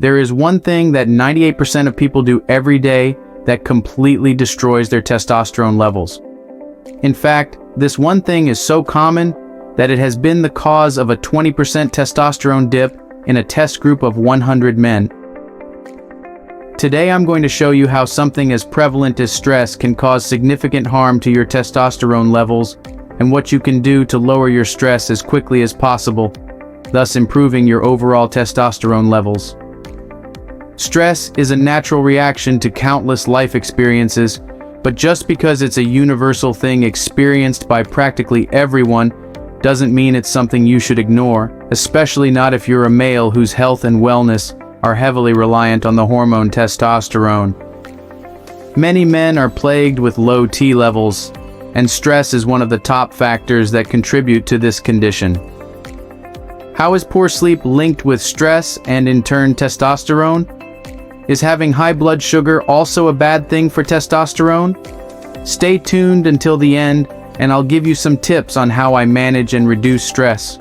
There is one thing that 98% of people do every day that completely destroys their testosterone levels. In fact, this one thing is so common that it has been the cause of a 20% testosterone dip in a test group of 100 men. Today I'm going to show you how something as prevalent as stress can cause significant harm to your testosterone levels and what you can do to lower your stress as quickly as possible, thus improving your overall testosterone levels. Stress is a natural reaction to countless life experiences, but just because it's a universal thing experienced by practically everyone doesn't mean it's something you should ignore, especially not if you're a male whose health and wellness are heavily reliant on the hormone testosterone. Many men are plagued with low T levels, and stress is one of the top factors that contribute to this condition. How is poor sleep linked with stress and in turn testosterone? Is having high blood sugar also a bad thing for testosterone? Stay tuned until the end, and I'll give you some tips on how I manage and reduce stress.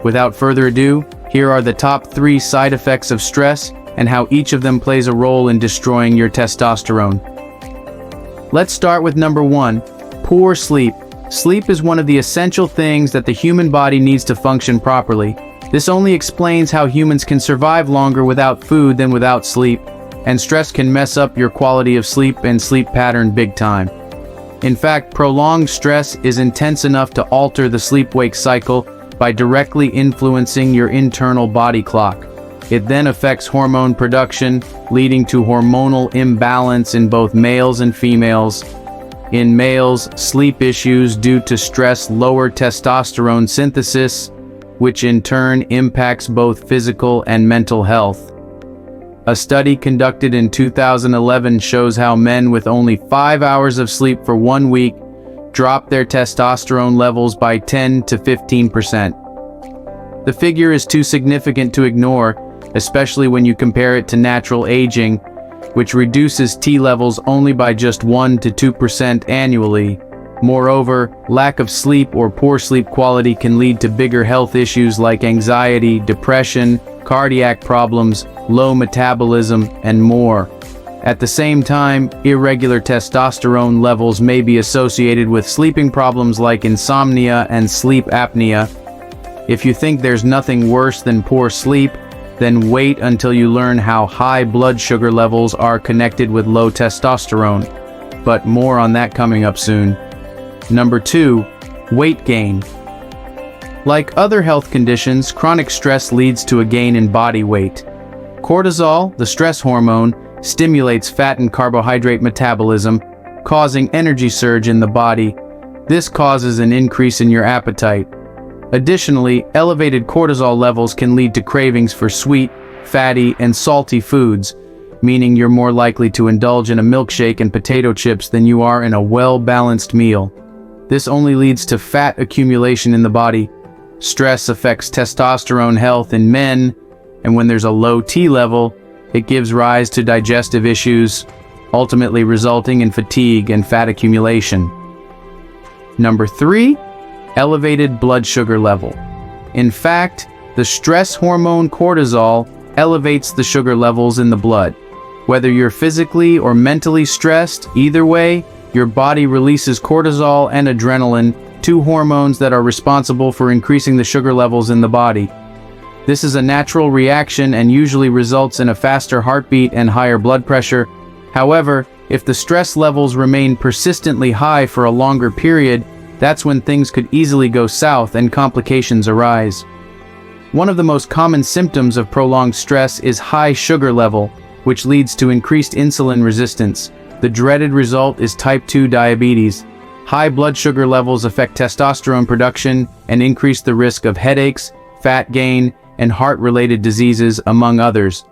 Without further ado, here are the top 3 side effects of stress and how each of them plays a role in destroying your testosterone. Let's start with number 1, poor sleep. Sleep is one of the essential things that the human body needs to function properly. This only explains how humans can survive longer without food than without sleep, and stress can mess up your quality of sleep and sleep pattern big time. In fact, prolonged stress is intense enough to alter the sleep-wake cycle by directly influencing your internal body clock. It then affects hormone production, leading to hormonal imbalance in both males and females. In males, sleep issues due to stress lower testosterone synthesis, which in turn impacts both physical and mental health. A study conducted in 2011 shows how men with only 5 hours of sleep for 1 week drop their testosterone levels by 10 to 15%. The figure is too significant to ignore, especially when you compare it to natural aging, which reduces T levels only by just 1 to 2% annually. Moreover, lack of sleep or poor sleep quality can lead to bigger health issues like anxiety, depression, cardiac problems, low metabolism, and more. At the same time, irregular testosterone levels may be associated with sleeping problems like insomnia and sleep apnea. If you think there's nothing worse than poor sleep, then wait until you learn how high blood sugar levels are connected with low testosterone. But more on that coming up soon. Number 2, weight gain. Like other health conditions, chronic stress leads to a gain in body weight. Cortisol, the stress hormone, stimulates fat and carbohydrate metabolism, causing energy surge in the body. This causes an increase in your appetite. Additionally, elevated cortisol levels can lead to cravings for sweet, fatty, and salty foods, meaning you're more likely to indulge in a milkshake and potato chips than you are in a well-balanced meal. This only leads to fat accumulation in the body. Stress affects testosterone health in men, and when there's a low T level, it gives rise to digestive issues, ultimately resulting in fatigue and fat accumulation. Number 3, elevated blood sugar level. In fact, the stress hormone cortisol elevates the sugar levels in the blood. Whether you're physically or mentally stressed, either way, your body releases cortisol and adrenaline, 2 hormones that are responsible for increasing the sugar levels in the body. This is a natural reaction and usually results in a faster heartbeat and higher blood pressure. However, if the stress levels remain persistently high for a longer period, that's when things could easily go south and complications arise. One of the most common symptoms of prolonged stress is high sugar level, which leads to increased insulin resistance. The dreaded result is type 2 diabetes. High blood sugar levels affect testosterone production and increase the risk of headaches, fat gain, and heart-related diseases, among others.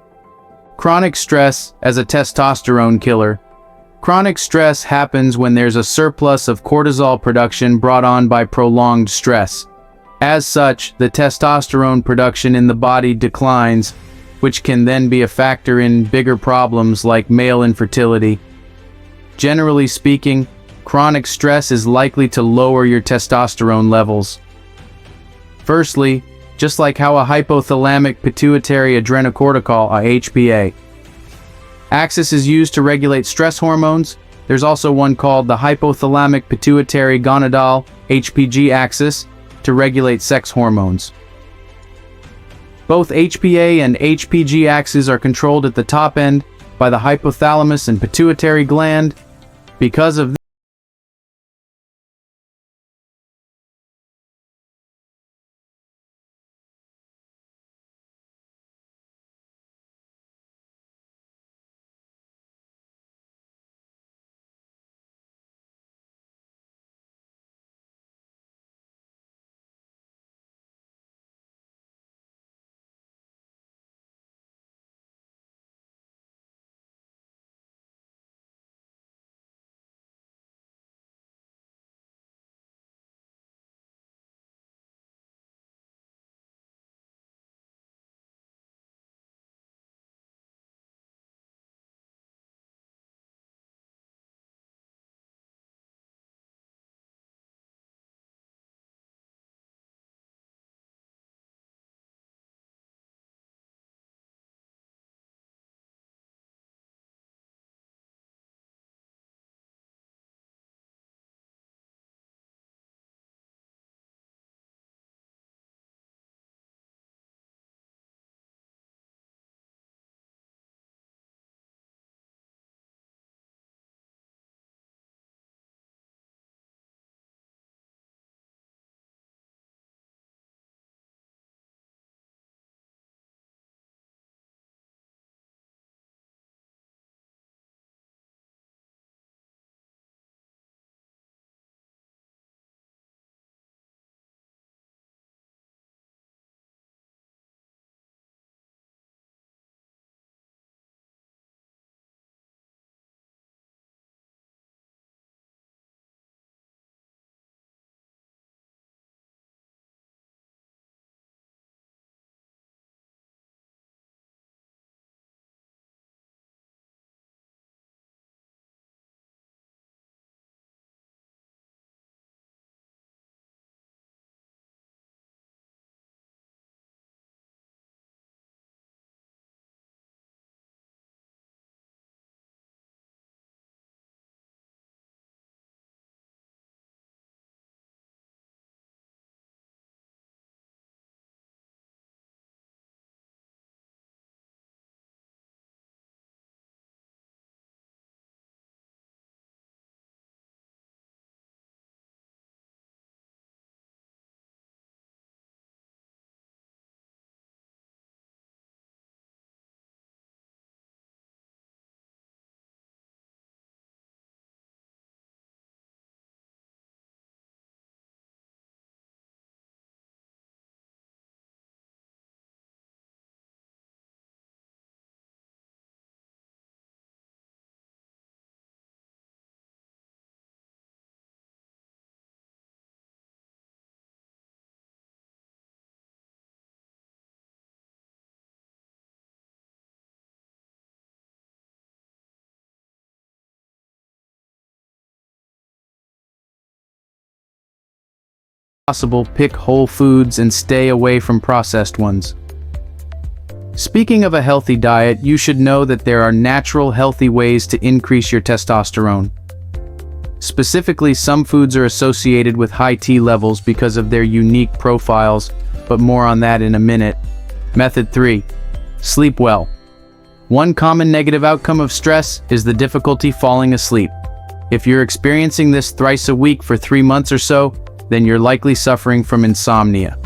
Chronic stress as a testosterone killer. Chronic stress happens when there's a surplus of cortisol production brought on by prolonged stress. As such, the testosterone production in the body declines, which can then be a factor in bigger problems like male infertility. Generally speaking, chronic stress is likely to lower your testosterone levels. Firstly, just like how a hypothalamic pituitary adrenocortical, a HPA, axis is used to regulate stress hormones. There's also one called the hypothalamic pituitary gonadal, HPG axis, to regulate sex hormones. Both HPA and HPG axes are controlled at the top end by the hypothalamus and pituitary gland. Because of possible, pick whole foods and stay away from processed ones. Speaking of a healthy diet, you should know that there are natural, healthy ways to increase your testosterone. Specifically, some foods are associated with high T levels because of their unique profiles, but more on that in a minute. Method 3. Sleep well. One common negative outcome of stress is the difficulty falling asleep. If you're experiencing this thrice a week for 3 months or so, then you're likely suffering from insomnia.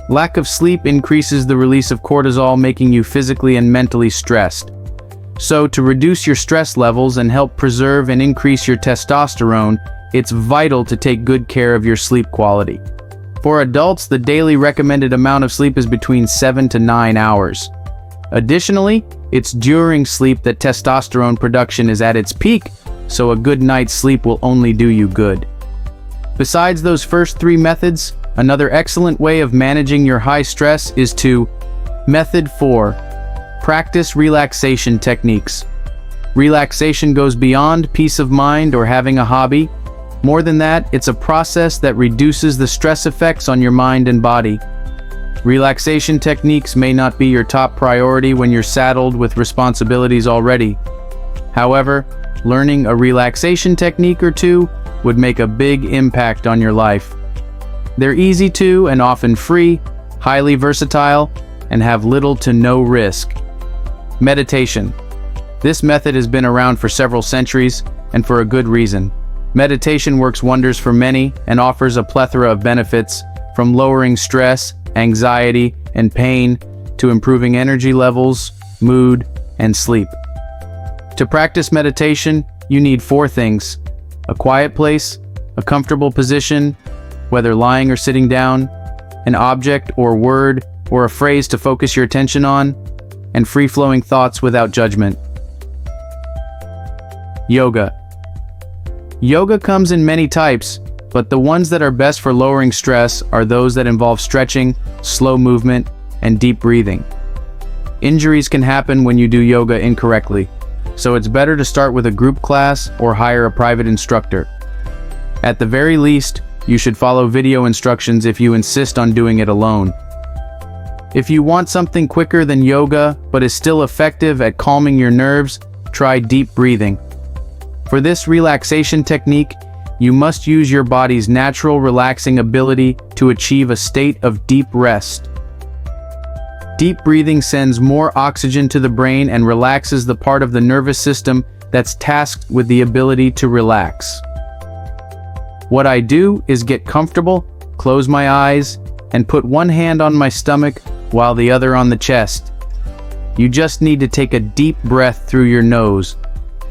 Lack of sleep increases the release of cortisol, making you physically and mentally stressed. So, to reduce your stress levels and help preserve and increase your testosterone, it's vital to take good care of your sleep quality. For adults, the daily recommended amount of sleep is between 7 to 9 hours. Additionally, it's during sleep that testosterone production is at its peak, so a good night's sleep will only do you good. Besides those first 3 methods, another excellent way of managing your high stress is to Method 4. Practice relaxation techniques. Relaxation goes beyond peace of mind or having a hobby. More than that, it's a process that reduces the stress effects on your mind and body. Relaxation techniques may not be your top priority when you're saddled with responsibilities already. However, learning a relaxation technique or two would make a big impact on your life. They're easy to and often free, highly versatile, and have little to no risk. Meditation. This method has been around for several centuries, and for a good reason. Meditation works wonders for many and offers a plethora of benefits, from lowering stress, anxiety, and pain to improving energy levels, mood, and sleep. To practice meditation, you need 4 things: a quiet place, a comfortable position, whether lying or sitting down, an object or word or a phrase to focus your attention on, and free-flowing thoughts without judgment. Yoga. Yoga comes in many types, but the ones that are best for lowering stress are those that involve stretching, slow movement, and deep breathing. Injuries can happen when you do yoga incorrectly, so it's better to start with a group class or hire a private instructor. At the very least, you should follow video instructions if you insist on doing it alone. If you want something quicker than yoga, but is still effective at calming your nerves, try deep breathing. For this relaxation technique, you must use your body's natural relaxing ability to achieve a state of deep rest. Deep breathing sends more oxygen to the brain and relaxes the part of the nervous system that's tasked with the ability to relax. What I do is get comfortable, close my eyes, and put one hand on my stomach while the other on the chest. You just need to take a deep breath through your nose.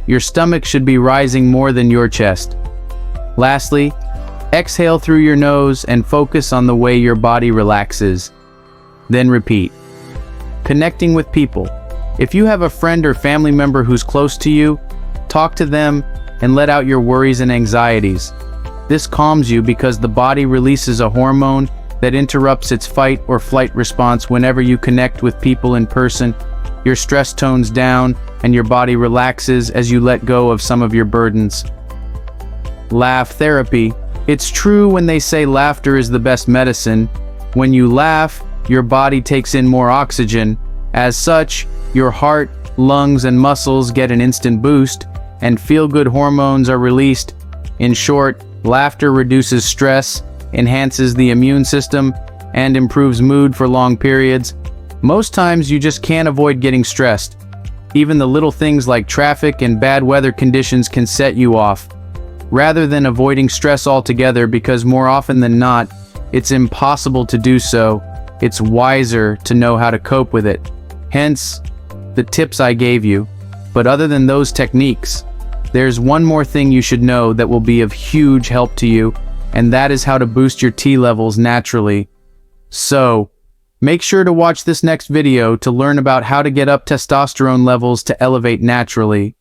Your stomach should be rising more than your chest. Lastly, exhale through your nose and focus on the way your body relaxes. Then repeat. Connecting with people. If you have a friend or family member who's close to you, talk to them and let out your worries and anxieties. This calms you because the body releases a hormone that interrupts its fight or flight response whenever you connect with people in person. Your stress tones down and your body relaxes as you let go of some of your burdens. Laugh therapy. It's true when they say laughter is the best medicine. When you laugh, your body takes in more oxygen. As such, your heart, lungs, and muscles get an instant boost, and feel-good hormones are released. In short, laughter reduces stress, enhances the immune system, and improves mood for long periods. Most times you just can't avoid getting stressed. Even the little things like traffic and bad weather conditions can set you off. Rather than avoiding stress altogether, because more often than not, it's impossible to do so, it's wiser to know how to cope with it. Hence, the tips I gave you. But other than those techniques, there's one more thing you should know that will be of huge help to you, and that is how to boost your T levels naturally. So, make sure to watch this next video to learn about how to get up testosterone levels to elevate naturally.